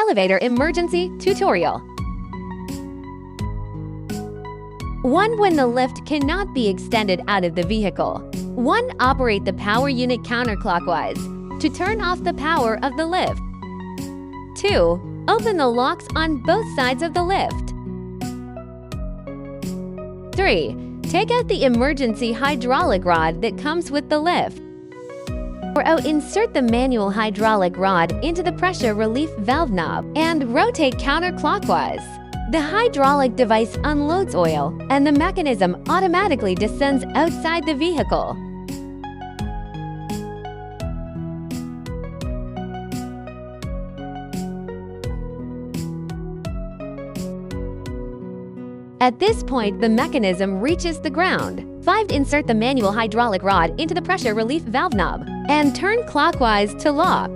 Elevator Emergency Tutorial. 1. When the lift cannot be extended out of the vehicle. 1. Operate the power unit counterclockwise to turn off the power of the lift. 2. Open the locks on both sides of the lift. 3. Take out the emergency hydraulic rod that comes with the lift. 4. Insert the manual hydraulic rod into the pressure relief valve knob and rotate counterclockwise. The hydraulic device unloads oil, and the mechanism automatically descends outside the vehicle. At this point, the mechanism reaches the ground. 5. Insert the manual hydraulic rod into the pressure relief valve knob and turn clockwise to lock.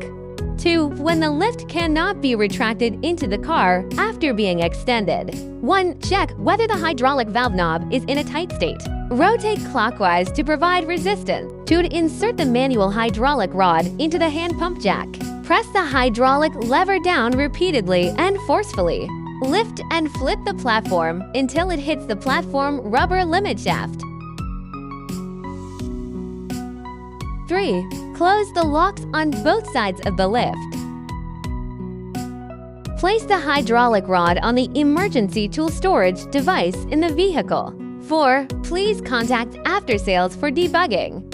2. When the lift cannot be retracted into the car after being extended. 1. Check whether the hydraulic valve knob is in a tight state. Rotate clockwise to provide resistance. 2. Insert the manual hydraulic rod into the hand pump jack. Press the hydraulic lever down repeatedly and forcefully. Lift and flip the platform until it hits the platform rubber limit shaft. 3. Close the locks on both sides of the lift. Place the hydraulic rod on the emergency tool storage device in the vehicle. 4. Please contact after sales for debugging.